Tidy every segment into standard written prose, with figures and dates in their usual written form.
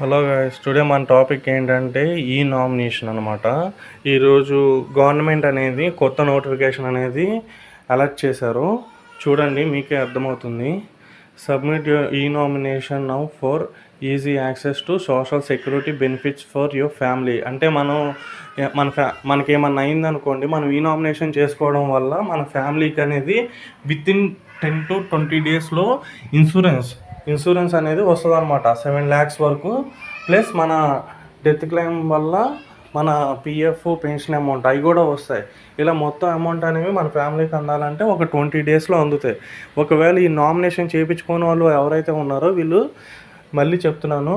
Hello guys, today మన topic ఏంటంటే ఈ నామినేషన్ అనమాట. ఈరోజు గవర్నమెంట్ అనేది కొత్త నోటిఫికేషన్ అనేది అలర్ట్ చేశారు. చూడండి, మీకే అర్థమవుతుంది. సబ్మిట్ యువర్ ఈ nomination now for easy access to social security benefits for your family. అంటే మనకేమన్నా అయిందనుకోండి, మనం ఈ నామినేషన్ చేసుకోవడం వల్ల మన ఫ్యామిలీకి అనేది వితిన్ 10 to 20 డేస్లో ఇన్సూరెన్స్ అనేది వస్తుంది అనమాట. 7 lakhs వరకు, ప్లస్ మన డెత్ క్లెయిమ్ వల్ల మన పిఎఫ్, పెన్షన్ అమౌంట్ అవి కూడా వస్తాయి. ఇలా మొత్తం అమౌంట్ అనేవి మన ఫ్యామిలీకి అందాలంటే ఒక 20 డేస్లో అందుతాయి. ఒకవేళ ఈ నామినేషన్ చేయించుకునే వాళ్ళు ఎవరైతే ఉన్నారో వీళ్ళు, మళ్ళీ చెప్తున్నాను,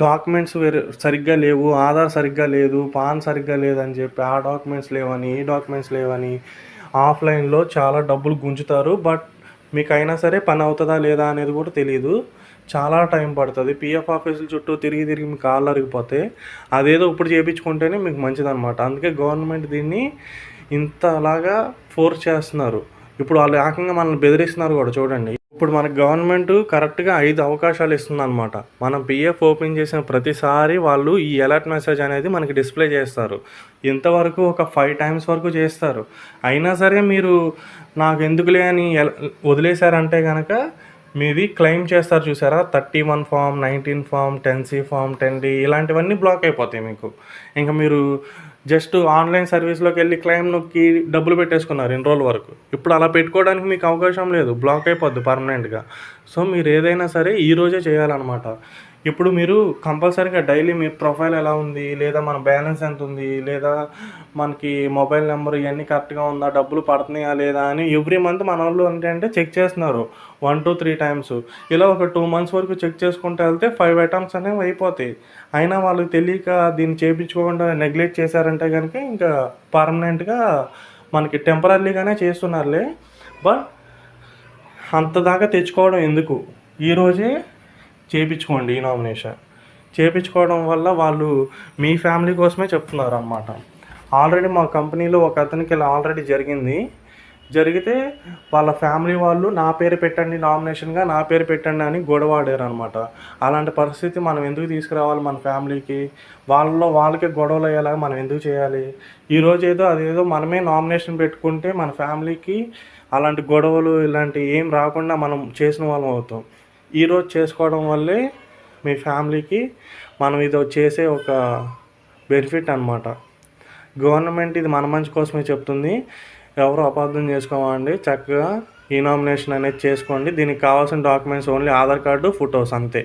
డాక్యుమెంట్స్ సరిగ్గా లేవు, ఆధార్ సరిగ్గా లేదు, పాన్ సరిగ్గా లేదని చెప్పి ఆ డాక్యుమెంట్స్ లేవని, ఈ డాక్యుమెంట్స్ లేవని ఆఫ్లైన్లో చాలా డబ్బులు గుంజుతారు. బట్ మీకు అయినా సరే పని అవుతుందా లేదా అనేది కూడా తెలియదు. చాలా టైం పడుతుంది. పిఎఫ్ ఆఫీసుల చుట్టూ తిరిగి మీ కాళ్ళు అరిగిపోతే అదేదో ఇప్పుడు చేయించుకుంటేనే మీకు మంచిదన్నమాట. అందుకే గవర్నమెంట్ దీన్ని ఇంతలాగా ఫోర్స్ చేస్తున్నారు. ఇప్పుడు వాళ్ళు ఏకంగా మనల్ని బెదిరిస్తున్నారు కూడా. చూడండి, ఇప్పుడు మనకు గవర్నమెంట్ కరెక్ట్గా 5 అవకాశాలు ఇస్తుందన్నమాట. మనం పిఎఫ్ ఓపెన్ చేసిన ప్రతిసారి వాళ్ళు ఈ అలర్ట్ మెసేజ్ అనేది మనకి డిస్ప్లే చేస్తారు. ఇంతవరకు ఒక 5 times వరకు చేస్తారు. అయినా సరే మీరు నాకు ఎందుకులే అని వదిలేశారంటే కనుక మీది క్లెయిమ్ చేస్తారు. చూసారా, 31 Form, 19 Form, 10C Form, 10D ఇలాంటివన్నీ బ్లాక్ అయిపోతాయి మీకు. ఇంకా మీరు జస్ట్ ఆన్లైన్ సర్వీస్లోకి వెళ్ళి క్లెయిమ్ నొక్కి డబ్బులు పెట్టేసుకున్నారు ఇన్ని రోజుల వరకు. ఇప్పుడు అలా పెట్టుకోవడానికి మీకు అవకాశం లేదు, బ్లాక్ అయిపోద్ది పర్మనెంట్గా. సో మీరు ఏదైనా సరే ఈరోజే చేయాలన్నమాట. ఇప్పుడు మీరు కంపల్సరీగా డైలీ మీ ప్రొఫైల్ ఎలా ఉంది, లేదా మన బ్యాలెన్స్ ఎంత ఉంది, లేదా మనకి మొబైల్ నెంబర్ ఇవన్నీ కరెక్ట్గా ఉందా, డబ్బులు పడుతున్నాయా లేదా అని ఎవ్రీ మంత్ మన వాళ్ళు ఏంటంటే చెక్ చేస్తున్నారు 1 to 3 times. ఇలా ఒక 2 months వరకు చెక్ చేసుకుంటూ వెళ్తే 5 items అనేవి అయిపోతాయి. అయినా వాళ్ళకి తెలియక దీన్ని చేయించుకోకుండా నెగ్లెక్ట్ చేశారంటే కనుక ఇంకా పర్మనెంట్గా మనకి టెంపరీగానే చేస్తున్నారులే. బట్ అంతదాకా తెచ్చుకోవడం ఎందుకు, ఈరోజే చేయించుకోండి. ఈ నామినేషన్ చేయించుకోవడం వల్ల వాళ్ళు మీ ఫ్యామిలీ కోసమే చెప్తున్నారు అన్నమాట. ఆల్రెడీ మా కంపెనీలో ఒక అతనికి ఇలా ఆల్రెడీ జరిగితే వాళ్ళ ఫ్యామిలీ వాళ్ళు నా పేరు పెట్టండి, నామినేషన్గా నా పేరు పెట్టండి అని గొడవాడారు అనమాట. అలాంటి పరిస్థితి మనం ఎందుకు తీసుకురావాలి మన ఫ్యామిలీకి? వాళ్ళకే గొడవలు అయ్యేలాగా మనం ఎందుకు చేయాలి? ఈరోజు అదేదో మనమే నామినేషన్ పెట్టుకుంటే మన ఫ్యామిలీకి అలాంటి గొడవలు ఇలాంటి ఏం రాకుండా మనం చేసిన వాళ్ళం అవుతాం. ఈరోజు చేసుకోవడం వల్లే మీ ఫ్యామిలీకి మనం ఇది చేసే ఒక బెనిఫిట్ అనమాట. గవర్నమెంట్ ఇది మన మంచి కోసమే చెప్తుంది. ఎవరు అపార్థం చేసుకోమండి. చక్కగా ఈ నామినేషన్ అనేది చేసుకోండి. దీనికి కావాల్సిన documents only Aadhaar card, photos అంతే.